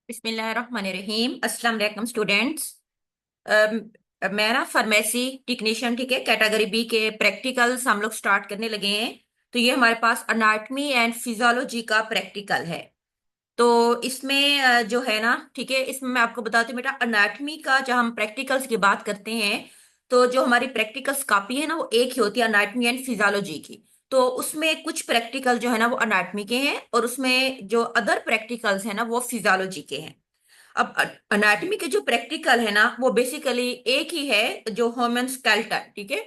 बिस्मिल्लाहिर्रहमानिर्रहीम। अस्सलाम वालेकुम स्टूडेंट्स। मैं ना फार्मेसी टेक्नीशियन, ठीक है, कैटेगरी बी के प्रैक्टिकल्स हम लोग स्टार्ट करने लगे हैं। तो ये हमारे पास अनाटमी एंड फिजियोलॉजी का प्रैक्टिकल है। तो इसमें जो है ना, ठीक है, इसमें मैं आपको बताती हूँ बेटा, अनाटमी का जब हम प्रैक्टिकल्स की बात करते हैं तो जो हमारी प्रैक्टिकल्स कॉपी है ना वो एक ही होती है, अनाटमी एंड फिजियोलॉजी की। तो उसमें कुछ प्रैक्टिकल जो है ना वो अनाटमी के हैं और उसमें जो अदर प्रैक्टिकल्स है ना वो फिजियोलॉजी के हैं। अब अनाटमी के जो प्रैक्टिकल है ना वो बेसिकली एक ही है, जो ह्यूमन स्केल्टन, ठीक है।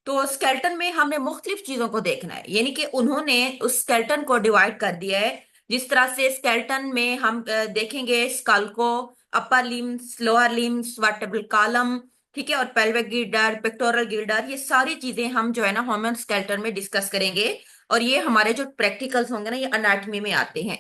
तो स्केल्टन में हमने मुख्तलिफ चीजों को देखना है, यानी कि उन्होंने उस स्केल्टन को डिवाइड कर दिया है। जिस तरह से स्केल्टन में हम देखेंगे स्कल को, अपर limbs, lower limbs, vertebral column, ठीक है, और पेल्विक गिल्डर, पेक्टोरल गिल्डर, ये सारी चीजें हम जो है ना ह्यूमन स्केल्टन में डिस्कस करेंगे। और ये हमारे जो प्रैक्टिकल्स होंगे ना ये अनाटमी में आते हैं।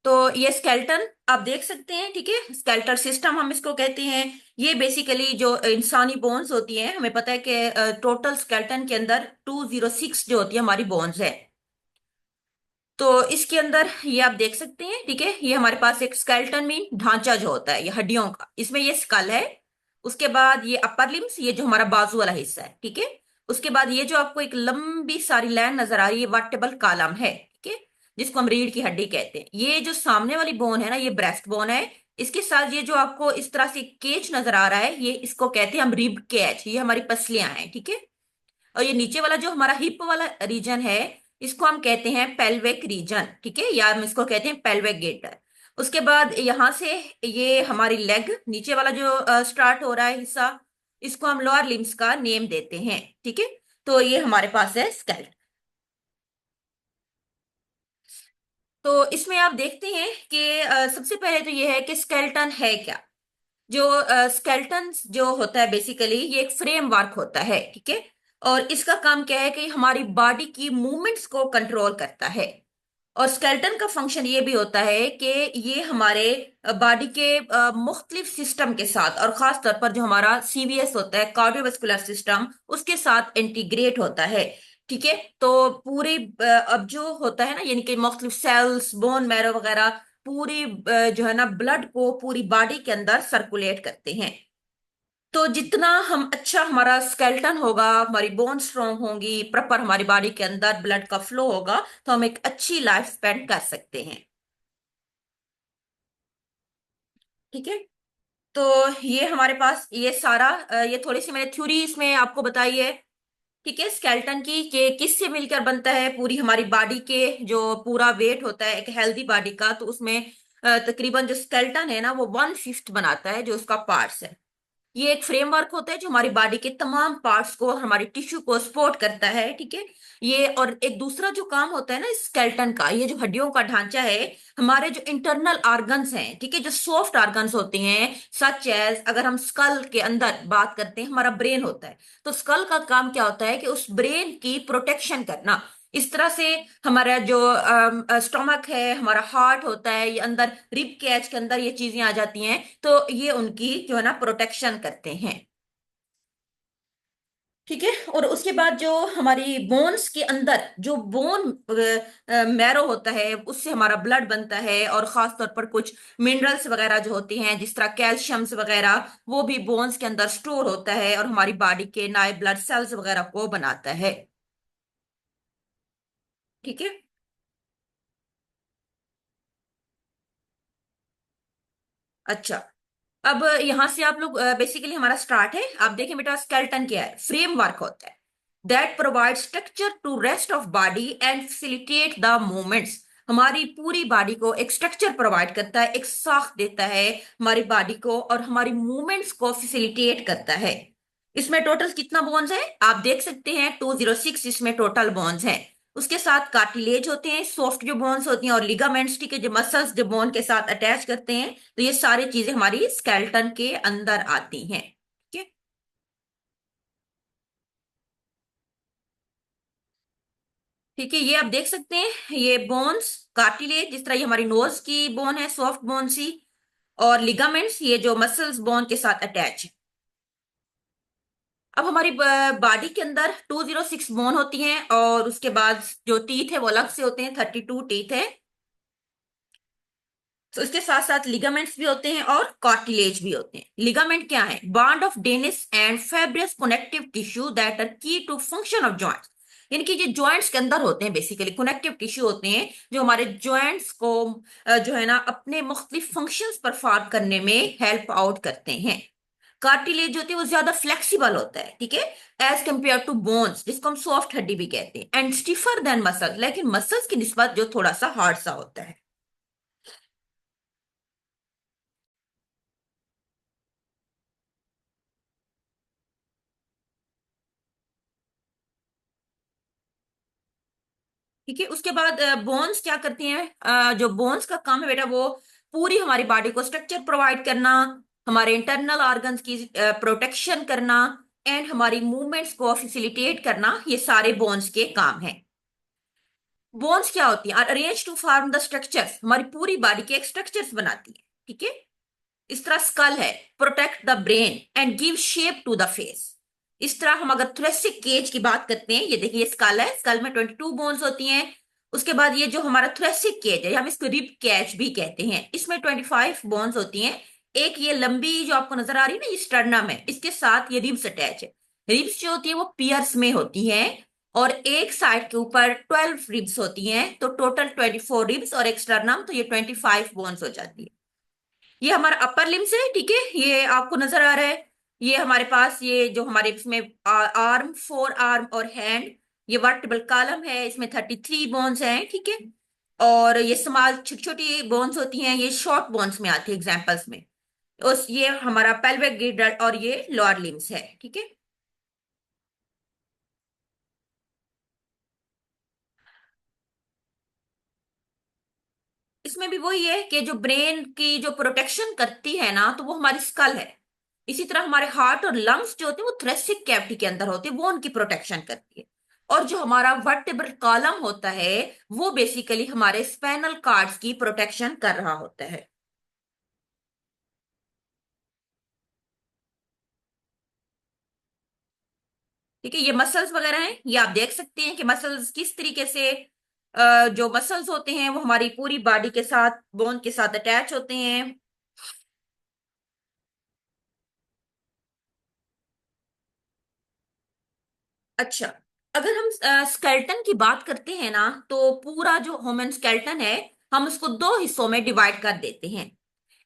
तो ये स्केल्टन आप देख सकते हैं, ठीक है, स्केल्टल सिस्टम हम इसको कहते हैं। ये बेसिकली जो इंसानी बोन्स होती हैं, हमें पता है कि टोटल स्केल्टन के अंदर 206 जो होती है हमारी बोन्स है। तो इसके अंदर ये आप देख सकते हैं, ठीक है, ये हमारे पास एक स्केल्टन में ढांचा जो होता है ये हड्डियों का, इसमें ये स्कल है। उसके बाद ये अपर लिम्स, ये जो हमारा बाजू वाला हिस्सा है, ठीक है। उसके बाद ये जो आपको एक लंबी सारी लाइन नजर आ रही है वर्टेब्रल कॉलम है, ठीक है, जिसको हम रीढ़ की हड्डी कहते हैं। ये जो सामने वाली बोन है ना ये ब्रेस्ट बोन है। इसके साथ ये जो आपको इस तरह से केज नजर आ रहा है, ये इसको कहते हैं हम रिब केज, ये हमारी पसलियां हैं, ठीक है। और ये नीचे वाला जो हमारा हिप वाला रीजन है, इसको हम कहते हैं पेल्विक रीजन, ठीक है, या हम इसको कहते हैं पेल्विक गेटर। उसके बाद यहां से ये हमारी लेग, नीचे वाला जो स्टार्ट हो रहा है हिस्सा, इसको हम लोअर लिम्स का नेम देते हैं, ठीक है। तो ये हमारे पास है स्केल्ट। तो इसमें आप देखते हैं कि सबसे पहले तो ये है कि स्केल्टन है क्या। जो स्केल्टन जो होता है बेसिकली ये एक फ्रेमवर्क होता है, ठीक है। और इसका काम क्या है कि हमारी बॉडी की मूवमेंट्स को कंट्रोल करता है। और स्केल्टन का फंक्शन ये भी होता है कि ये हमारे बॉडी के मुख्तलिफ सिस्टम के साथ, और खास तौर पर जो हमारा सीवीएस होता है, कार्डियोवास्कुलर सिस्टम, उसके साथ इंटीग्रेट होता है, ठीक है। तो पूरे अब जो होता है ना, यानी कि मुख्तलिफ सेल्स, बोन मैरो वगैरह, पूरी जो है ना ब्लड को पूरी बॉडी के अंदर सर्कुलेट करते हैं। तो जितना हम अच्छा हमारा स्केल्टन होगा, हमारी बोन स्ट्रांग होंगी, प्रॉपर हमारी बॉडी के अंदर ब्लड का फ्लो होगा, तो हम एक अच्छी लाइफ स्पेंड कर सकते हैं, ठीक है। तो ये हमारे पास ये सारा ये थोड़ी सी मैंने थ्योरी इसमें आपको बताई है, ठीक है, स्केल्टन की, कि किससे मिलकर बनता है पूरी हमारी बॉडी के जो पूरा वेट होता है एक हेल्दी बॉडी का, तो उसमें तकरीबन जो स्केल्टन है ना वो 1/5 बनाता है जो उसका पार्ट्स है। ये एक फ्रेमवर्क होता है जो हमारी बॉडी के तमाम पार्ट्स को, हमारी टिश्यू को सपोर्ट करता है, ठीक है। ये और एक दूसरा जो काम होता है ना स्केल्टन का, ये जो हड्डियों का ढांचा है, हमारे जो इंटरनल ऑर्गन्स हैं, ठीक है, जो सॉफ्ट ऑर्गन्स होते हैं, सच एज अगर हम स्कल के अंदर बात करते हैं हमारा ब्रेन होता है। तो स्कल का काम क्या होता है कि उस ब्रेन की प्रोटेक्शन करना। इस तरह से हमारा जो स्टोमक है, हमारा हार्ट होता है, ये अंदर रिब कैच के अंदर ये चीजें आ जाती हैं, तो ये उनकी जो है ना प्रोटेक्शन करते हैं, ठीक है। और उसके बाद जो हमारी बोन्स के अंदर जो बोन मैरो होता है, उससे हमारा ब्लड बनता है, और खास तौर पर कुछ मिनरल्स वगैरह जो होती हैं जिस तरह कैल्शियम्स वगैरह, वो भी बोन्स के अंदर स्टोर होता है और हमारी बॉडी के नए ब्लड सेल्स वगैरह को बनाता है, ठीक है। अच्छा, अब यहां से आप लोग बेसिकली हमारा स्टार्ट है। आप देखें बेटा, स्केल्टन क्या है, फ्रेमवर्क होता है that provide structure to rest of body and facilitate the movements. हमारी पूरी बॉडी को एक स्ट्रक्चर प्रोवाइड करता है, एक साख देता है हमारी बॉडी को, और हमारी मूवमेंट्स को फैसिलिटेट करता है। इसमें टोटल कितना बोन्स है आप देख सकते हैं, 206 इसमें टोटल बोन्स हैं। उसके साथ कार्टिलेज होते हैं, सॉफ्ट जो बोन्स होती हैं, और लिगामेंट्स, ठीक है, जो मसल्स जो बोन के साथ अटैच करते हैं। तो ये सारी चीजें हमारी स्केल्टन के अंदर आती हैं, ठीक है। ठीक है, ये आप देख सकते हैं, ये बोन्स, कार्टिलेज, जिस तरह ये हमारी नोज की बोन है, सॉफ्ट बोन सी, और लिगामेंट्स, ये जो मसल्स बोन के साथ अटैच है। अब हमारी बॉडी के अंदर 206 बोन होती हैं, और उसके बाद जो टीथ है वो अलग से होते हैं, 32 टीथ है। तो इसके साथ साथ लिगामेंट्स भी होते हैं और कार्टिलेज भी होते हैं। लिगामेंट क्या है? Bond of dense and fibrous connective tissue that are key to function of joints. यानी कि जो जॉइंट्स के अंदर होते हैं, बेसिकली कनेक्टिव टिश्यू होते हैं जो हमारे जॉइंट्स को जो है ना अपने मुख्तलिफ फंक्शंस परफॉर्म करने में हेल्प आउट करते हैं। कार्टिलेज होती है वो ज्यादा फ्लेक्सिबल होता है, ठीक है, एज कंपेयर टू बोन्स, जिसको हम सॉफ्ट हड्डी भी कहते हैं, एंड स्टिफर देन मसल, लेकिन मसल्स की निस्बत जो थोड़ा सा हार्ड सा होता है। ठीक है, उसके बाद बोन्स क्या करती हैं? जो बोन्स का काम है बेटा, वो पूरी हमारी बॉडी को स्ट्रक्चर प्रोवाइड करना, हमारे इंटरनल ऑर्गन्स की प्रोटेक्शन करना, एंड हमारी मूवमेंट्स को फैसिलिटेट करना, ये सारे बोन्स के काम हैं। बोन्स क्या होती है? Arrange to form the structures, हमारी पूरी बॉडी के एक स्ट्रक्चर्स बनाती है, ठीक है। इस तरह स्कल है, protect the brain and give shape to the face. इस तरह हम अगर थोरेसिक केज की बात करते हैं, ये देखिए स्कल है, स्कल में 22 बोन्स होती हैं। उसके बाद ये जो हमारा थोरेसिक केज है, हम इसको रिब कैच भी कहते हैं, इसमें 25 बोन्स होती हैं। एक ये लंबी जो आपको नजर आ रही है ना, ये स्टर्नम है, इसके साथ ये रिब्स अटैच है। रिब्स जो होती है वो पियर्स में होती हैं, और एक साइड के ऊपर 12 रिब्स होती हैं, तो टोटल 24 रिब्स और एक स्टर्नम, तो ये 25 बोन्स हो जाती है। ये हमारा अपर लिम्स है, ठीक है, ये आपको नजर आ रहा है। ये हमारे पास ये जो हमारे इसमें आर्म, फोर आर्म और हैंड, ये वर्टिब्रल कॉलम है, इसमें 33 बोन्स हैं, ठीक है। और ये स्मॉल छोटी छोटी बोन्स होती हैं, ये शॉर्ट बोन्स में आती है एग्जाम्पल्स में। उस ये हमारा पेल्विक गिल्डल और ये लोअर लिम्स है, ठीक है। इसमें भी वही है कि जो ब्रेन की जो प्रोटेक्शन करती है ना, तो वो हमारी स्कल है। इसी तरह हमारे हार्ट और लंग्स जो होते हैं वो थोरेसिक कैविटी के अंदर होते हैं, वो उनकी प्रोटेक्शन करती है। और जो हमारा वर्टेब्रल कॉलम होता है, वो बेसिकली हमारे स्पाइनल कार्ड्स की प्रोटेक्शन कर रहा होता है। ठीक है, ये मसल्स वगैरह हैं, ये आप देख सकते हैं कि मसल्स किस तरीके से जो मसल्स होते हैं वो हमारी पूरी बॉडी के साथ, बोन के साथ अटैच होते हैं। अच्छा, अगर हम स्केलेटन की बात करते हैं ना, तो पूरा जो ह्यूमन स्केलेटन है, हम उसको दो हिस्सों में डिवाइड कर देते हैं।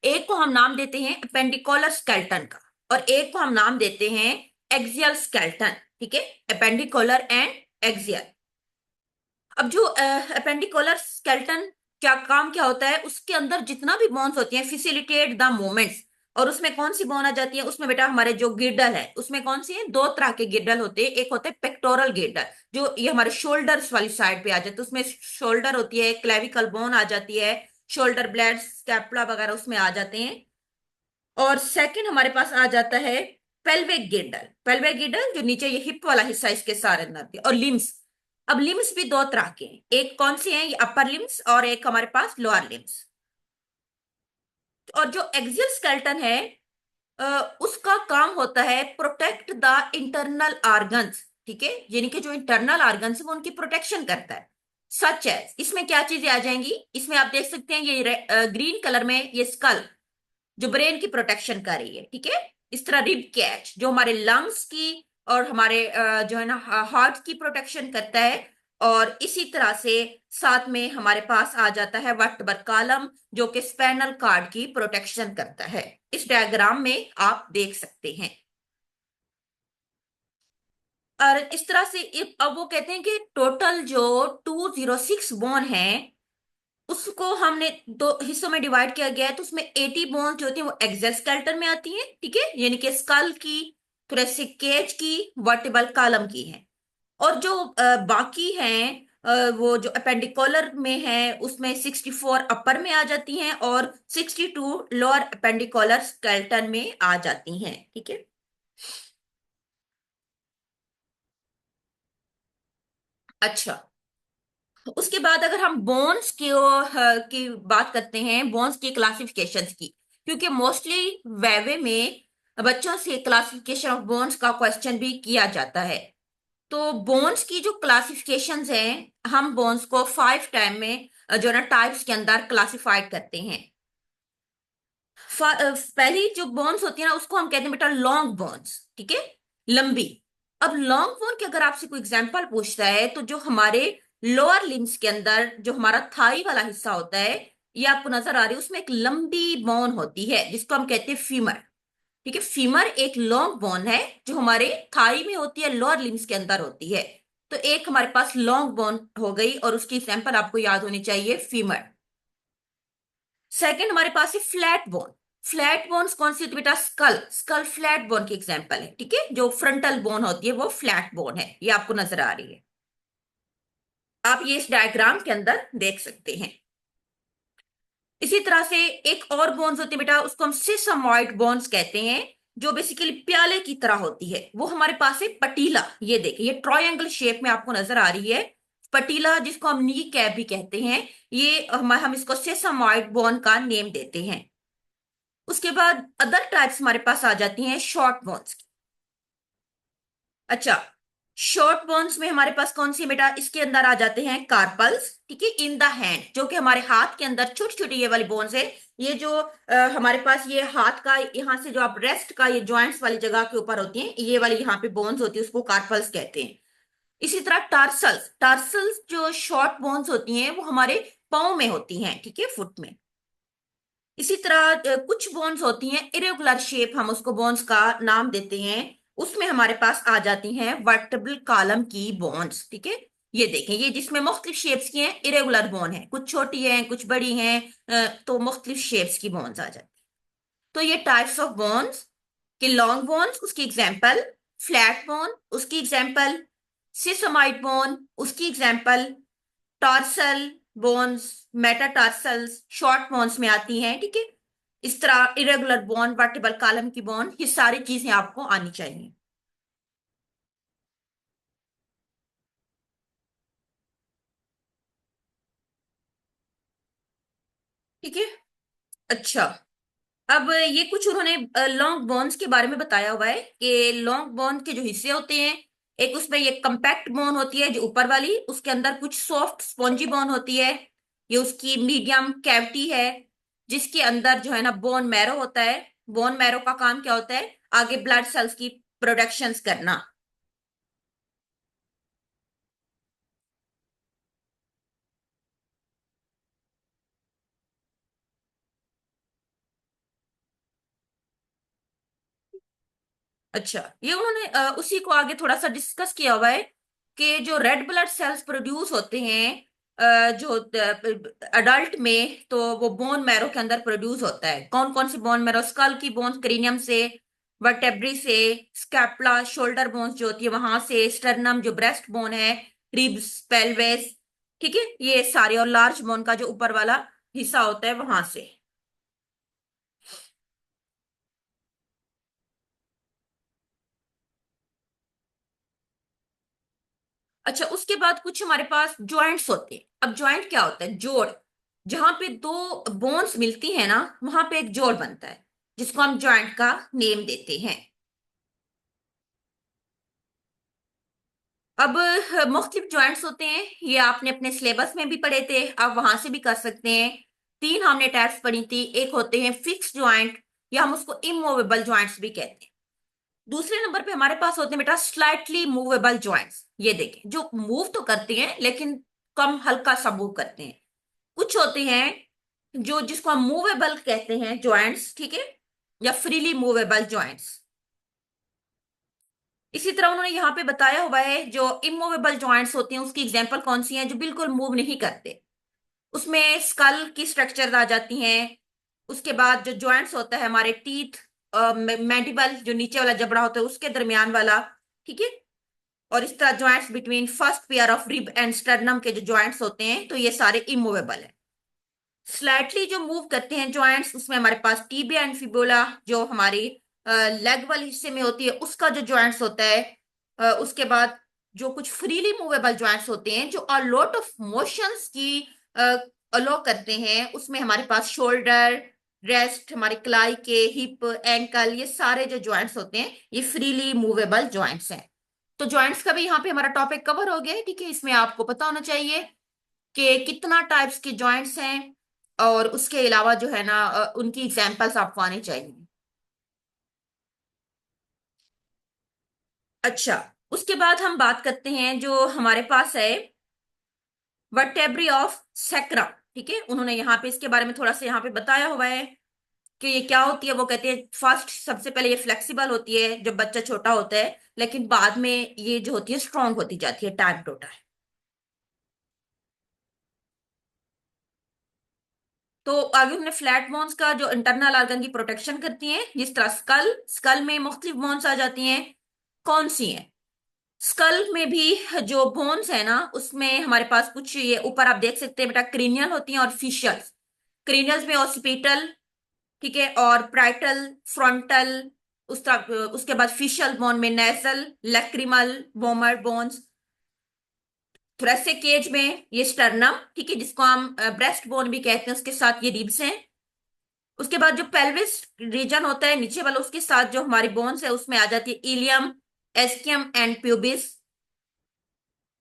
एक को हम नाम देते हैं अपेंडिकुलर स्केलेटन का, और एक को हम नाम देते हैं एक्सियल स्केलेटन, ठीक है, अपेंडिकुलर एंड एक्सियल। अब जो अपेंडिकुलर स्केलेटन, क्या काम क्या होता है, उसके अंदर जितना भी बोन्स होती हैं फैसिलिटेट द मूवमेंट्स। और उसमें कौन सी बोन आ जाती है? उसमें बेटा हमारे जो गिर्डल है, उसमें कौन सी है? दो तरह के गिर्डल होते हैं। एक होते हैं पेक्टोरल गिर्डल, जो ये हमारे शोल्डर्स वाली साइड पे आ जाते हैं, उसमें शोल्डर होती है, क्लेविकल बोन आ जाती है, शोल्डर ब्लेड, स्कैपुला वगैरह उसमें आ जाते हैं। और सेकंड हमारे पास आ जाता है पेल्विक गिर्डल। पेल्विक गिर्डल जो नीचे ये हिप वाला हिस्सा, इसके सारे अंदर आती है। और लिम्स, अब लिम्स भी दो तरह के हैं, एक कौन से हैं? ये अपर लिम्स, और एक हमारे पास लोअर लिम्स। और जो एक्सियल स्केलेटन है, उसका काम होता है प्रोटेक्ट द इंटरनल ऑर्गन्स, ठीक है, यानी कि जो इंटरनल ऑर्गन्स है वो उनकी प्रोटेक्शन करता है। सच है, इसमें क्या चीजें आ जाएंगी? इसमें आप देख सकते हैं ये ग्रीन कलर में ये स्कल, जो ब्रेन की प्रोटेक्शन कर रही है, ठीक है। इस तरह रिब कैच जो हमारे लंग्स की और हमारे जो है ना हार्ट की प्रोटेक्शन करता है। और इसी तरह से साथ में हमारे पास आ जाता है वर्टेब्रल कॉलम, जो कि स्पाइनल कॉर्ड की प्रोटेक्शन करता है। इस डायग्राम में आप देख सकते हैं। और इस तरह से अब वो कहते हैं कि टोटल जो 206 बोन है, उसको हमने दो हिस्सों में डिवाइड किया गया है। तो उसमें 80 बोन्स जो होती हैं वो एक्सोस्केलेटन में आती हैं, ठीक है, यानी कि स्कल की, थोरेसिक केज की, वर्टिब्रल कॉलम की हैं। और जो बाकी हैं, वो जो अपेंडिकुलर में है, उसमें 64 अपर में आ जाती हैं और 62 लोअर अपेंडिकुलर स्केलेटन में आ जाती हैं, ठीक है। अच्छा, उसके बाद अगर हम बोन्स की बात करते हैं, बोन्स की क्लासिफिकेशंस की, क्योंकि मोस्टली वेवे में बच्चों से क्लासिफिकेशन ऑफ बोन्स का क्वेश्चन भी किया जाता है। तो बोन्स की जो क्लासिफिकेशंस हैं, हम बोन्स को 5 टाइम में जो है ना टाइप्स के अंदर क्लासिफाइड करते हैं। पहली जो बोन्स होती है ना उसको हम कहते हैं बेटा लॉन्ग बोन्स, ठीक है, लंबी। अब लॉन्ग बोन के अगर आपसे कोई एग्जांपल पूछता है तो जो हमारे लोअर लिम्स के अंदर जो हमारा थाई वाला हिस्सा होता है, ये आपको नजर आ रही है, उसमें एक लंबी बोन होती है जिसको हम कहते हैं फीमर। ठीक है, फीमर एक लॉन्ग बोन है जो हमारे थाई में होती है, लोअर लिम्स के अंदर होती है। तो एक हमारे पास लॉन्ग बोन हो गई और उसकी एग्जांपल आपको याद होनी चाहिए, फीमर। सेकंड हमारे पास है फ्लैट बोन। फ्लैट बोन्स कौन सी होती है बेटा? स्कल। स्कल फ्लैट बोन की एग्जांपल है, ठीक है, जो फ्रंटल बोन होती है वो फ्लैट बोन है, ये आपको नजर आ रही है। आप ये इस डायग्राम के अंदर देख सकते हैं। इसी तरह से एक और बोन्स होती है बेटा, उसको हम सिसमॉइड बोन्स कहते हैं, जो बेसिकली प्याले की तरह होती है। वो हमारे पास है पटीला। ये देखिए, ये ट्रायंगल शेप में आपको नजर आ रही है, पटीला, जिसको हम नी कैप भी कहते हैं। ये हम इसको सिसमॉइड बोन का नेम देते हैं। उसके बाद अदर टाइप्स हमारे पास आ जाती हैं शॉर्ट बोन्स की। अच्छा, शॉर्ट बोन्स में हमारे पास कौन सी है बेटा? इसके अंदर आ जाते हैं कार्पल्स, ठीक है, इन द हैंड, जो कि हमारे हाथ के अंदर छोटी छोटी ये वाली बोन्स है। ये जो हमारे पास ये हाथ का यहाँ से जो आप रेस्ट का ये जॉइंट्स वाली जगह के ऊपर होती हैं, ये वाली यहाँ पे बोन्स होती है, उसको कार्पल्स कहते हैं। इसी तरह टार्सल्स। टार्सल्स जो शॉर्ट बोन्स होती हैं वो हमारे पाँव में होती हैं, ठीक है, फुट में। इसी तरह कुछ बोन्स होती हैं इरेगुलर शेप, हम उसको बोन्स का नाम देते हैं। उसमें हमारे पास आ जाती हैं वर्टेब्रल कॉलम की बोन्स, ठीक है। ये देखें, ये जिसमें मुख्तलिफ शेप्स की हैं, इरेगुलर बोन है, कुछ छोटी हैं कुछ बड़ी हैं, तो मुख्तलिफ शेप्स की बोन्स आ जाती हैं। तो ये टाइप्स ऑफ बोन्स कि लॉन्ग बोन्स उसकी एग्जांपल, फ्लैट बोन उसकी एग्जांपल, सिसोमाइड बोन उसकी example, tarsal bones, metatarsals short bones में आती हैं, ठीक है। इस तरह इरेगुलर बोन, वर्टिबल कॉलम की बोन, ये सारी चीजें आपको आनी चाहिए। ठीक है। अच्छा, अब ये कुछ उन्होंने लॉन्ग बोन्स के बारे में बताया हुआ है कि लॉन्ग बोन के जो हिस्से होते हैं, एक उसमें ये कंपैक्ट बोन होती है जो ऊपर वाली, उसके अंदर कुछ सॉफ्ट स्पॉन्जी बोन होती है, ये उसकी मीडियम कैविटी है, जिसके अंदर जो है ना बोन मैरो होता है। बोन मैरो का काम क्या होता है? आगे ब्लड सेल्स की प्रोडक्शंस करना। अच्छा, ये उन्होंने उसी को आगे थोड़ा सा डिस्कस किया हुआ है कि जो रेड ब्लड सेल्स प्रोड्यूस होते हैं जो अडल्ट में, तो वो बोन मैरो के अंदर प्रोड्यूस होता है। कौन कौन सी बोन मैरो? स्कल की बोन, क्रेनियम से, वर्टेब्री से, स्कैपुला शोल्डर बोन्स जो होती है वहां से, स्टर्नम जो ब्रेस्ट बोन है, रिब्स, पेल्विस, ठीक है, ये सारे, और लार्ज बोन का जो ऊपर वाला हिस्सा होता है वहां से। अच्छा, उसके बाद कुछ हमारे पास जॉइंट्स होते हैं। अब जॉइंट क्या होता है? जोड़। जहां पे दो बोन्स मिलती है ना, वहां पे एक जोड़ बनता है, जिसको हम जॉइंट का नेम देते हैं। अब मुख्तलिफ जॉइंट्स होते हैं, ये आपने अपने सिलेबस में भी पढ़े थे, आप वहां से भी कर सकते हैं। तीन हमने टाइप्स पढ़ी थी, एक होते हैं फिक्स जॉइंट, या हम उसको इमूवेबल जॉइंट्स भी कहते हैं। दूसरे नंबर पे हमारे पास होते हैं बेटा स्लाइटली मूवेबल जॉइंट्स। ये देखें, जो मूव तो करते हैं लेकिन कम हल्का सा मूव करते हैं। कुछ होते हैं जो जिसको हम मूवेबल कहते हैं जॉइंट्स, ठीक है, या फ्रीली मूवेबल जॉइंट्स। इसी तरह उन्होंने यहाँ पे बताया हुआ है जो इमूवेबल जॉइंट्स होते हैं उसकी एग्जांपल कौन सी हैं, जो बिल्कुल मूव नहीं करते। उसमें स्कल की स्ट्रक्चर आ जाती हैं। उसके बाद जो जॉइंट्स होता है हमारे टीथ, मैंडिबल जो नीचे वाला जबड़ा होता है उसके दरमियान वाला, ठीक है। और इस तरह joints between first pair of rib end sternum के जो जॉइंट्स होते हैं, तो ये सारे इमूवेबल है। स्लाइटली जो मूव करते हैं जॉइंट्स, उसमें हमारे पास टीबिया एंड फिबुला जो हमारी लेग वाले हिस्से में होती है उसका जो जॉइंट्स होता है। उसके बाद जो कुछ फ्रीली मूवेबल जॉइंट्स होते हैं जो अ लॉट ऑफ मोशंस की अलो करते हैं, उसमें हमारे पास शोल्डर, रेस्ट, हमारे क्लाई के, हिप, एंकल, ये सारे जो जॉइंट्स होते हैं ये फ्रीली मूवेबल जॉइंट्स हैं। तो जॉइंट्स का भी यहाँ पे हमारा टॉपिक कवर हो गया है, ठीक है। इसमें आपको पता होना चाहिए कि कितना टाइप्स के जॉइंट्स हैं, और उसके अलावा जो है ना उनकी एग्जाम्पल्स आपको आने चाहिए। अच्छा, उसके बाद हम बात करते हैं जो हमारे पास है वर्टेब्री ऑफ सैक्रम। ठीक है, उन्होंने यहाँ पे इसके बारे में थोड़ा सा यहाँ पे बताया हुआ है कि ये क्या होती है। वो कहते हैं फर्स्ट, सबसे पहले ये फ्लेक्सिबल होती है जब बच्चा छोटा होता है, लेकिन बाद में ये जो होती है स्ट्रांग होती जाती है टाइम टू टाइम। तो आगे हमने फ्लैट बोन्स का जो इंटरनल ऑर्गन की प्रोटेक्शन करती हैं, जिस तरह स्कल, स्कल में मुख्तलिफ बोन्स आ जाती हैं। कौन सी हैं? स्कल में भी जो बोन्स है ना, उसमें हमारे पास कुछ ये ऊपर आप देख सकते हैं बेटा, क्रीनियल होती हैं और फिशियल्स। क्रीनियल्स में ऑसिपिटल, ठीक है, और प्राइटल, फ्रंटल। उसके बाद फिशियल बोन में nasal, lacrimal, vomer bones. Thoracic cage में ये स्टर्नम, ठीक है, जिसको हम ब्रेस्ट बोन भी कहते हैं, उसके साथ ये रिब्स हैं। उसके बाद जो पेल्विस रीजन होता है नीचे वाला, उसके साथ जो हमारी बोन्स है उसमें आ जाती है इलियम, एस्कियम एंड प्यूबिस।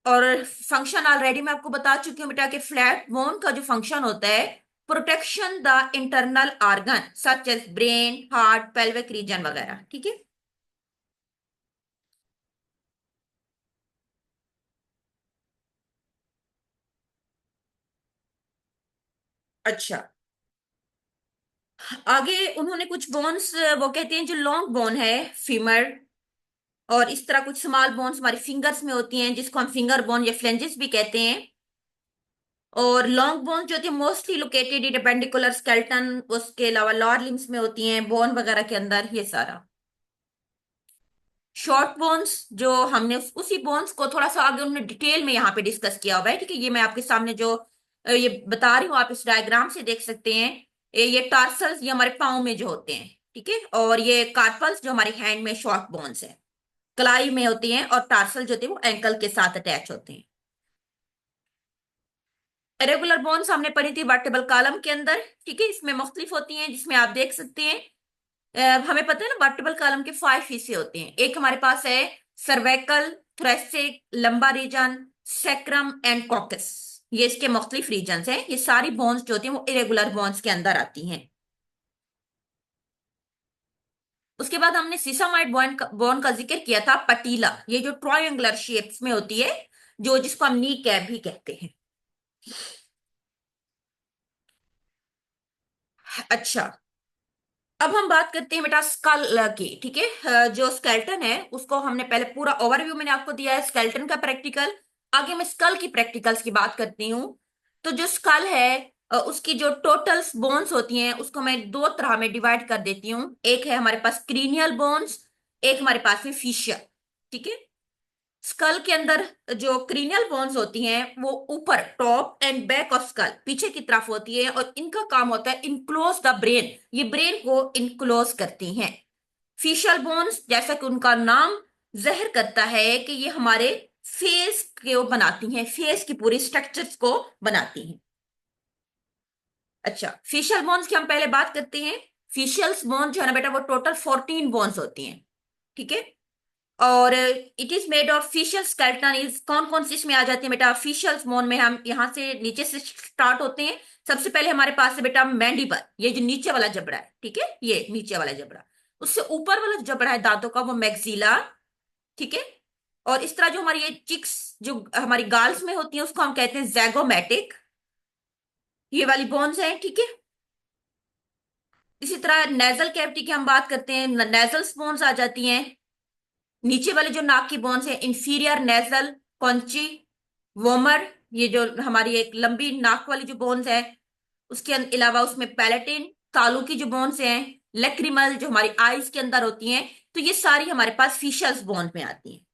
और फंक्शन ऑलरेडी मैं आपको बता चुकी हूँ बेटा कि फ्लैट बोन का जो फंक्शन होता है, protection the internal organ such as brain, heart, pelvic region वगैरह। ठीक है। अच्छा, आगे उन्होंने कुछ बोन्स वो कहते हैं जो लॉन्ग बोन है, फीमर, और इस तरह कुछ स्मॉल बोन्स हमारी फिंगर्स में होती हैं जिसको हम फिंगर बोन या फ्लेंजेस भी कहते हैं। और लॉन्ग बोन्स जो होती है mostly located in appendicular skeleton, उसके अलावा लोअर लिम्स में होती हैं, बोन वगैरह के अंदर, ये सारा। शॉर्ट बोन्स जो हमने उसी बोन्स को थोड़ा सा आगे उन्होंने डिटेल में यहाँ पे डिस्कस किया हुआ है। ठीक है, ये मैं आपके सामने जो ये बता रही हूँ, आप इस डायग्राम से देख सकते हैं। ये टार्सल्स ये हमारे पाँव में जो होते हैं, ठीक है, और ये कार्पल्स जो हमारे हैंड में शॉर्ट बोन्स है, कलाई में होती हैं, और टार्सल जो होते हैं वो एंकल के साथ अटैच होते हैं। रेगुलर बोन्स हमने पढ़ी थी वर्टेबल कॉलम के अंदर। ठीक है, इसमें मुख्तलिफ होती हैं जिसमें आप देख सकते हैं। हमें पता है ना वर्टेबल कॉलम के 5 हिस्से होते हैं। एक हमारे पास है सर्वाइकल, थोरैसिक, लंबा रीजन, सैक्रम एंड कॉकस। ये इसके मुख्तलिफ रीजन्स हैं। ये सारी बोन्स जो होती हैं वो इरेगुलर बोन्स के अंदर आती हैं। उसके बाद हमने सीसामाइड बोन का जिक्र किया था, पटीला, ये जो ट्रायंगुलर शेप्स में होती है, जो जिसको हम नी कैप भी कहते हैं। अच्छा, अब हम बात करते हैं बेटा स्कल की। ठीक है, जो स्केल्टन है उसको हमने पहले पूरा ओवरव्यू मैंने आपको दिया है स्केल्टन का प्रैक्टिकल। आगे मैं स्कल की प्रैक्टिकल्स की बात करती हूँ। तो जो स्कल है उसकी जो टोटल बोन्स होती हैं उसको मैं दो तरह में डिवाइड कर देती हूँ। एक है हमारे पास क्रीनियल बोन्स, एक हमारे पास है फिशियल। ठीक है, स्कल के अंदर जो क्रीनियल बोन्स होती हैं वो ऊपर, top and back of skull, पीछे की तरफ होती है, और इनका काम होता है इनक्लोज द ब्रेन, ये ब्रेन को इनक्लोज करती हैं। फेशियल बोन्स, जैसा कि उनका नाम जाहिर करता है कि ये हमारे फेस को बनाती हैं, फेस की पूरी स्ट्रक्चर्स को बनाती हैं। अच्छा, फेशियल बोन्स की हम पहले बात करते हैं। फेशियल बोन्स जो है ना बेटा, वो टोटल 14 बोन्स होती हैं। ठीक है, और it is made of fiscal skeleton. Is कौन कौन सी इसमें आ जाती है बेटा? फिशियल बोन में हम यहाँ से नीचे से स्टार्ट होते हैं। सबसे पहले हमारे पास है बेटा मैंडिबल, ये जो नीचे वाला जबड़ा है, ठीक है, ये नीचे वाला जबड़ा। उससे ऊपर वाला जो जबड़ा है दांतों का, वो मैक्सिला। ठीक है, और इस तरह जो हमारी ये चिक्स जो हमारी गाल्स में होती है उसको हम कहते हैं जैगोमैटिक, ये वाली बोन्स हैं। ठीक है, इसी तरह नेजल कैविटी की हम बात करते हैं, नेजल बोन्स आ जाती हैं। नीचे वाले जो नाक की बोन्स है इंफीरियर नेजल कॉन्ची, वोमर, ये जो हमारी एक लंबी नाक वाली जो बोन्स है। उसके अलावा उसमें पैलेटिन, तालू की जो बोन्स हैं, लेक्रिमल जो हमारी आईज के अंदर होती हैं। तो ये सारी हमारे पास फिशल्स बोन में आती हैं।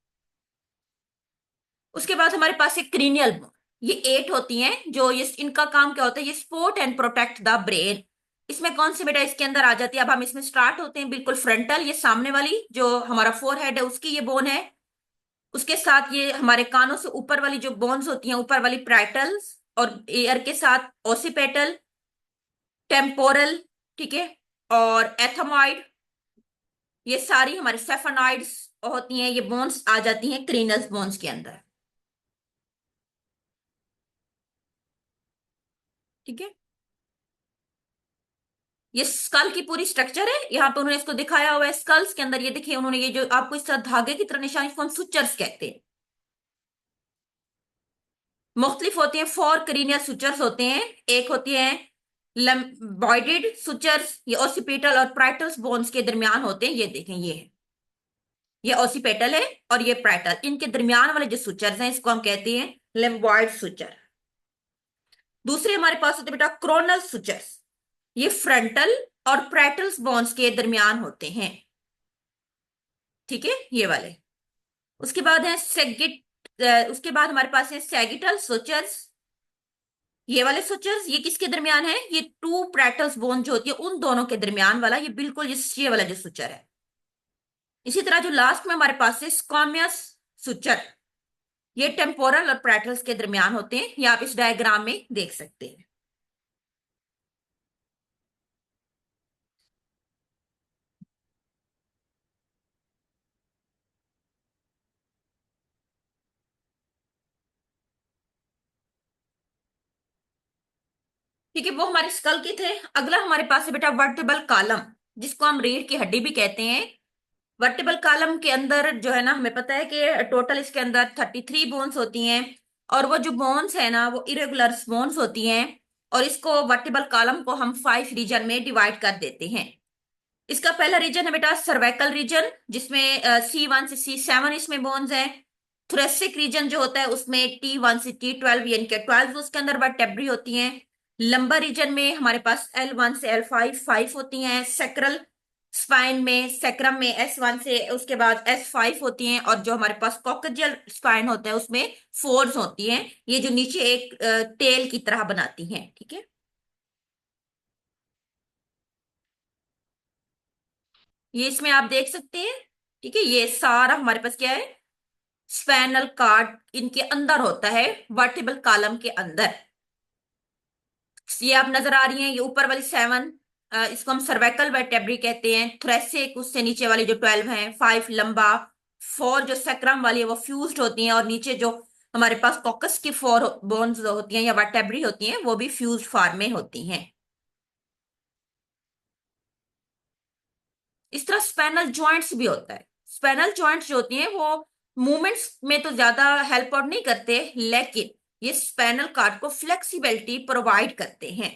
उसके बाद हमारे पास एक क्रीनियल बोन, ये 8 होती हैं। जो ये इनका काम क्या होता है? ये support and protect the brain. इसमें कौन सी बेटा इसके अंदर आ जाती है? अब हम इसमें स्टार्ट होते हैं बिल्कुल फ्रंटल, ये सामने वाली जो हमारा फोर हेड है उसकी ये बोन है। उसके साथ ये हमारे कानों से ऊपर वाली जो बोन्स होती हैं, ऊपर वाली प्राइटल्स, और एयर के साथ ओसिपेटल, टेम्पोरल, ठीक है, और एथमॉइड, ये सारी हमारे सेफेनॉइड्स होती हैं। ये बोन्स आ जाती हैं क्रीनस बोन्स के अंदर। ठीक है, ये स्कल की पूरी स्ट्रक्चर है, यहाँ पे उन्होंने इसको दिखाया हुआ है। स्कल्स के अंदर ये देखिए उन्होंने ये जो आपको इस तरह धागे की तरह निशान, इसको हम सुचर्स कहते हैं। मुख्तलिफ होती हैं, फोर क्रीनियल सुचर्स होते हैं। एक होती है लंबॉइडेड सुचर्स, ये ओसिपिटल और प्राइटल्स बोन्स के दरमियान होते हैं। ये देखें, ये है, ये ओसिपेटल है और ये प्राइटल, इनके दरमियान वाले जो सुचर्स हैं इसको हम कहते हैं लंबॉइड सुचर। दूसरे हमारे पास होते हैं बेटा क्रोनल सुचर्स, ये फ्रंटल और प्राइटल्स बोन्स के दरमियान होते हैं। ठीक है, ये वाले। उसके बाद है सेगिट, उसके बाद हमारे पास है सैगिटल सुचर्स। ये वाले सुचर्स ये किसके दरमियान है? ये टू प्राइटल्स बोन जो होती है उन दोनों के दरमियान वाला, ये बिल्कुल ये वाला जो सुचर है। इसी तरह जो लास्ट में हमारे पास है स्कॉमियस सुचर, ये टेम्पोरल और प्राइटल्स के दरमियान होते हैं। ये आप इस डायग्राम में देख सकते हैं। ठीक है, वो हमारे स्कल के थे। अगला हमारे पास है बेटा वर्टेब्रल कॉलम, जिसको हम रीढ़ की हड्डी भी कहते हैं। वर्टेब्रल कॉलम के अंदर जो है ना, हमें पता है कि टोटल इसके अंदर 33 बोन्स होती हैं। और वो जो बोन्स है ना, वो इरेगुलर बोन्स होती हैं। और इसको वर्टेब्रल कॉलम को हम 5 रीजन में डिवाइड कर देते हैं। इसका पहला रीजन है बेटा सर्वाइकल रीजन, जिसमें C1 से C7 इसमें बोन्स हैं। थोरेसिक रीजन जो होता है उसमें T1 से T12 यानी कि 12 उसके अंदर वर्टेब्री होती हैं। लंबा रीजन में हमारे पास L1 से L5 होती हैं। सेक्रल स्पाइन में, सेक्रम में S1 से उसके बाद S5 होती हैं। और जो हमारे पास कॉकजियल स्पाइन होता है उसमें फोर्स होती हैं, ये जो नीचे एक टेल की तरह बनाती हैं। ठीक है, ये इसमें आप देख सकते हैं। ठीक है, ये सारा हमारे पास क्या है, स्पैनल कार्ड इनके अंदर होता है, वर्टिबल कॉलम के अंदर। ये आप नजर आ रही हैं, ये ऊपर वाली 7, इसको हम सर्वाइकल वर्टेब्री कहते हैं। थोरेसिक उससे नीचे वाली जो 12 है, 5 लंबा, 4 जो सैक्रम वाली है वो फ्यूज्ड होती हैं। और नीचे जो हमारे पास कॉकस की 4 बोन्स होती हैं या वर्टेब्री होती हैं, वो भी फ्यूज्ड फॉर्म में होती हैं। इस तरह स्पैनल जॉइंट्स भी होता है। स्पैनल जॉइंट्स जो होती हैं वो मूवमेंट्स में तो ज्यादा हेल्प आउट नहीं करते, लेकिन ये स्पैनल कार्ड को फ्लेक्सिबिलिटी प्रोवाइड करते हैं।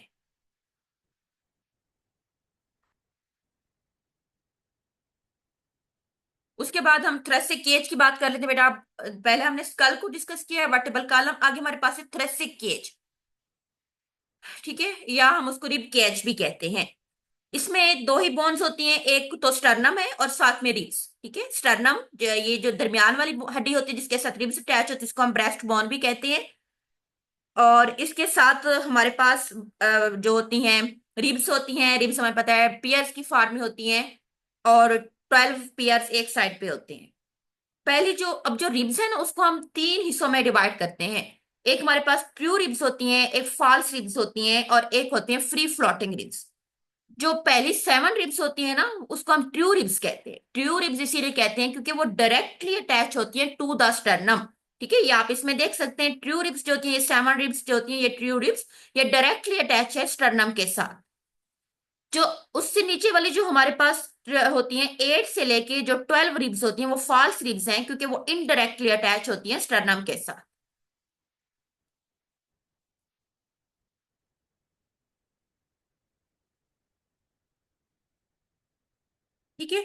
उसके बाद हम थ्रेसिक केज की बात कर लेते हैं बेटा। पहले हमने स्कल को डिस्कस किया है, वर्टेबल कॉलम, आगे हमारे पास है थ्रेसिक केज। ठीक है, या हम उसको रिब केज भी कहते हैं। इसमें दो ही बोन्स होती हैं, एक तो स्टर्नम है और साथ में रिब्स। ठीक है, स्टर्नम ये जो दरमियान वाली हड्डी होती है जिसके साथ रिब्स अटैच होती है, इसको हम ब्रेस्ट बोन भी कहते हैं। और इसके साथ हमारे पास जो होती हैं रिब्स होती हैं। रिब्स हमें पता है पियर्स की फॉर्म में होती हैं। और 12 पियर्स एक साइड पे होते हैं। पहली जो अब जो रिब्स है ना, उसको हम 3 हिस्सों में डिवाइड करते हैं। एक हमारे पास ट्रू रिब्स होती हैं, एक फॉल्स रिब्स होती हैं, और एक होती हैं फ्री फ्लोटिंग रिब्स। जो पहली 7 रिब्स होती है ना, उसको हम ट्रू रिब्स कहते हैं। ट्रू रिब्स इसीलिए कहते हैं क्योंकि वो डायरेक्टली अटैच होती है टू द स्टर्नम। ठीक है, ये आप इसमें देख सकते हैं, ट्रू रिब्स जो होती है, ये 7 रिब्स जो होती है, ये ट्रू रिब्स, ये डायरेक्टली अटैच है स्टर्नम के साथ। जो उससे नीचे वाली जो हमारे पास होती हैं 8 से लेके जो 12 रिब्स होती हैं, वो फॉल्स रिब्स हैं क्योंकि वो इनडायरेक्टली अटैच होती हैं स्टर्नम के साथ। ठीक है,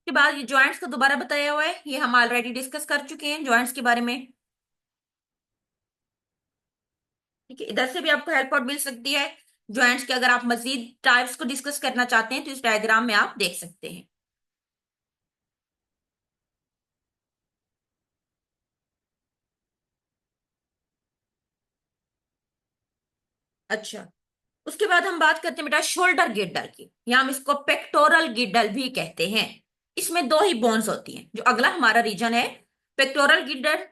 उसके बाद ये जॉइंट्स को दोबारा बताया हुआ है, ये हम ऑलरेडी डिस्कस कर चुके हैं जॉइंट्स के बारे में। ठीक है, इधर से भी आपको हेल्प आउट मिल सकती है जॉइंट्स के। अगर आप मजीद टाइप्स को डिस्कस करना चाहते हैं तो इस डायग्राम में आप देख सकते हैं। अच्छा, उसके बाद हम बात करते हैं बेटा शोल्डर गिल्डल की, या हम इसको पेक्टोरल गिल्डल भी कहते हैं। इसमें दो ही बोन्स होती हैं। जो अगला हमारा रीजन है पेक्टोरल गिल्डल,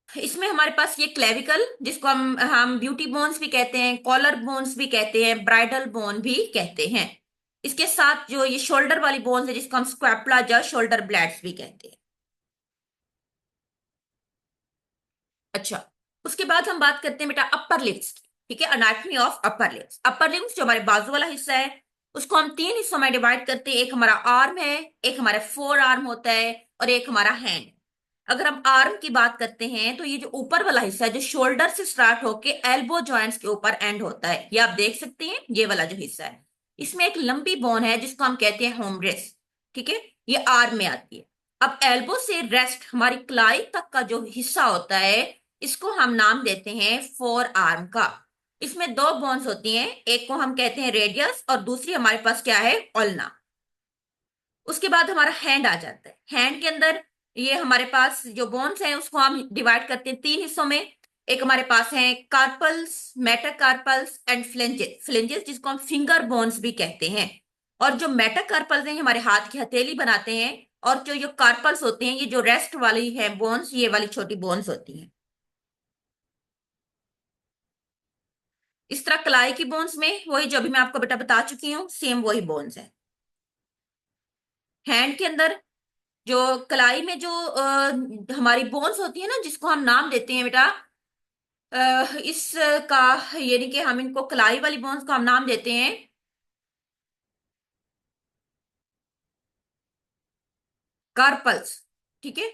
इसमें हमारे पास ये क्लेविकल, जिसको हम ब्यूटी बोन्स भी कहते हैं, कॉलर बोन्स भी कहते हैं, ब्राइडल बोन भी कहते हैं। इसके साथ जो ये शोल्डर वाली बोन्स है, जिसको हम स्क्वैपुला या शोल्डर ब्लैड्स भी कहते हैं। अच्छा, उसके बाद हम बात करते हैं बेटा अपर लिम्स की। ठीक है, anatomy of upper limbs. Upper limbs जो हमारे बाजू वाला हिस्सा है, उसको हम तीन हिस्सों में डिवाइड करते हैं। एक हमारा आर्म है, एक हमारा फोर आर्म होता है, और एक हमारा हैंड। अगर हम आर्म की बात करते हैं तो ये जो ऊपर वाला हिस्सा है, जो शोल्डर से स्टार्ट होके एल्बो जॉइंट्स के ऊपर एंड होता है, ये आप देख सकते हैं। ये वाला जो हिस्सा है, इसमें एक लंबी बोन है जिसको हम कहते हैं होमरेस। ठीक है, ये आर्म में आती है। अब एल्बो से रेस्ट हमारी क्लाई तक का जो हिस्सा होता है, इसको हम नाम देते हैं फोर आर्म का। इसमें दो बोन्स होती हैं, एक को हम कहते हैं रेडियस और दूसरी हमारे पास क्या है, ऑल्ना। उसके बाद हमारा हैंड आ जाता है। हैंड के अंदर ये हमारे पास जो बोन्स हैं, उसको हम डिवाइड करते हैं तीन हिस्सों में। एक हमारे पास है carpals, metacarpals and phalanges. Phalanges जिसको हम फिंगर बोन्स भी कहते हैं। और जो मेटाकार्पल्स हैं, ये हमारे हाथ की हथेली बनाते हैं। और जो ये कार्पल्स होते हैं, ये जो रेस्ट वाली है बोन्स, ये वाली छोटी बोन्स होती हैं। इस तरह कलाई की बोन्स में वही जो अभी मैं आपको बेटा बता चुकी हूँ, सेम वही बोन्स है। हैंड के अंदर जो कलाई में जो हमारी बोन्स होती है ना, जिसको हम नाम देते हैं बेटा इसका, यानी कि हम इनको कलाई वाली बोन्स को हम नाम देते हैं कार्पल्स। ठीक है,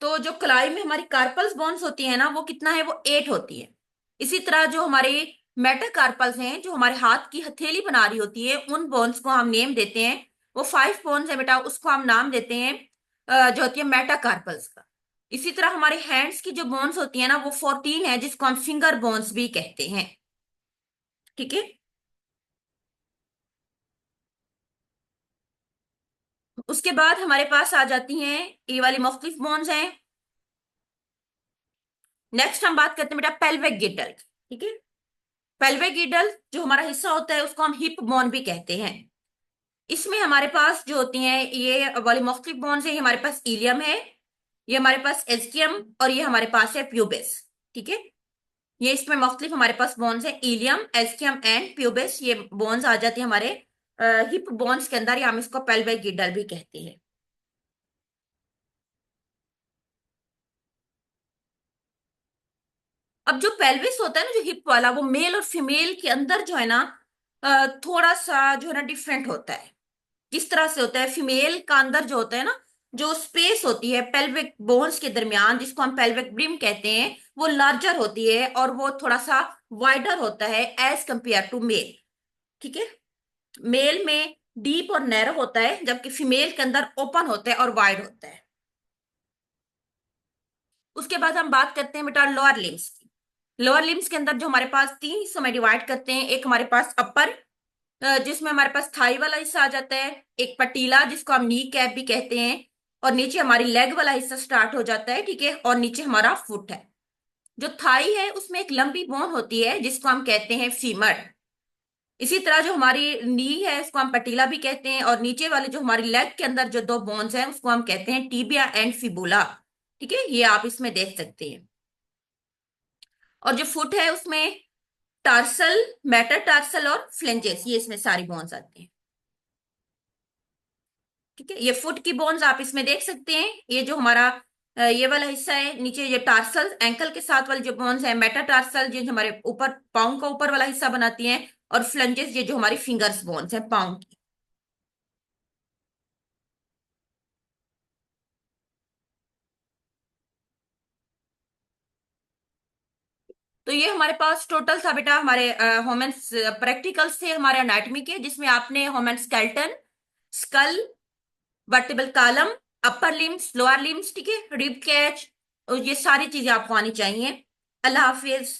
तो जो कलाई में हमारी कार्पल्स बोन्स होती है ना, वो कितना है, वो 8 होती है। इसी तरह जो हमारे मेटाकार्पल्स हैं, जो हमारे हाथ की हथेली बना रही होती है, उन बोन्स को हम नेम देते हैं, वो 5 बोन्स है बेटा, उसको हम नाम देते हैं जो होती है मेटाकार्पल्स का। इसी तरह हमारे हैंड्स की जो बोन्स होती है ना, वो 14 है, जिसको हम फिंगर बोन्स भी कहते हैं। ठीक है, उसके बाद हमारे पास आ जाती हैं ये वाली मुख्तलिफ बोन्स हैं। नेक्स्ट हम बात करते हैं बेटा पेल्विक गिल्डल। ठीक है, पेल्विक गिल्डल जो हमारा हिस्सा होता है, उसको हम हिप बोन भी कहते हैं। इसमें हमारे पास जो होती हैं ये वाली मुख्तलिफ बोन्स है, ये हमारे पास इलियम है, ये हमारे पास एस्कियम, और ये हमारे पास है प्यूबिस। ठीक है, ये इसमें मुख्तलिफ हमारे पास बोन्स है, इलियम, एस्कियम एंड प्यूबिस। ये बोन्स आ जाती है हमारे हिप बोन्स के अंदर, या हम इसको पेल्विक गिल्डल भी कहते हैं। अब जो पेल्विस होता है ना, जो हिप वाला, वो मेल और फीमेल के अंदर जो है ना, थोड़ा सा जो है ना डिफरेंट होता है। किस तरह से होता है, फीमेल का अंदर जो होता है ना, जो स्पेस होती है पेल्विक बोन्स के दरमियान, जिसको हम पेल्विक ब्रिम कहते हैं, वो लार्जर होती है और वो थोड़ा सा वाइडर होता है एज कंपेयर टू मेल। ठीक है, मेल में डीप और नैरो होता है, जबकि फीमेल के अंदर ओपन होता है और वाइड होता है। उसके बाद हम बात करते हैं बेटा लोअर लिम्स की। लोअर लिम्स के अंदर जो हमारे पास तीन हिस्सों में डिवाइड करते हैं, एक हमारे पास अपर, जिसमें हमारे पास थाई वाला हिस्सा आ जाता है, एक पटीला जिसको हम नी कैप भी कहते हैं, और नीचे हमारी लेग वाला हिस्सा स्टार्ट हो जाता है। ठीक है, और नीचे हमारा फुट है। जो थाई है, उसमें एक लंबी बोन होती है जिसको हम कहते हैं फीमर। इसी तरह जो हमारी नी है, उसको हम पटीला भी कहते हैं, और नीचे वाले जो हमारी लेग के अंदर जो दो बोन्स हैं, उसको हम कहते हैं टीबिया एंड फिबुला। ठीक है, ये आप इसमें देख सकते हैं। और जो फुट है, उसमें टार्सल, मेटा टार्सल और फ्लेंजेस, ये इसमें सारी बोन्स आती हैं। ठीक है, ये फुट की बोन्स आप इसमें देख सकते हैं। ये जो हमारा ये वाला हिस्सा है नीचे, ये टार्सल एंकल के साथ वाली जो बोन्स है, मेटा टार्सल जो हमारे ऊपर पाँव का ऊपर वाला हिस्सा बनाती हैं, और फ्लेंजेस ये जो हमारी फिंगर्स बोन्स है पाँव की। तो ये हमारे पास टोटल था बेटा हमारे होमेंस प्रैक्टिकल्स थे हमारे एनाटॉमी के, जिसमें आपने human skeleton, skull, vertebral column, upper limbs, lower limbs, ठीक है, रिब कैच, और ये सारी चीजें आपको आनी चाहिए। अल्लाह हाफिज।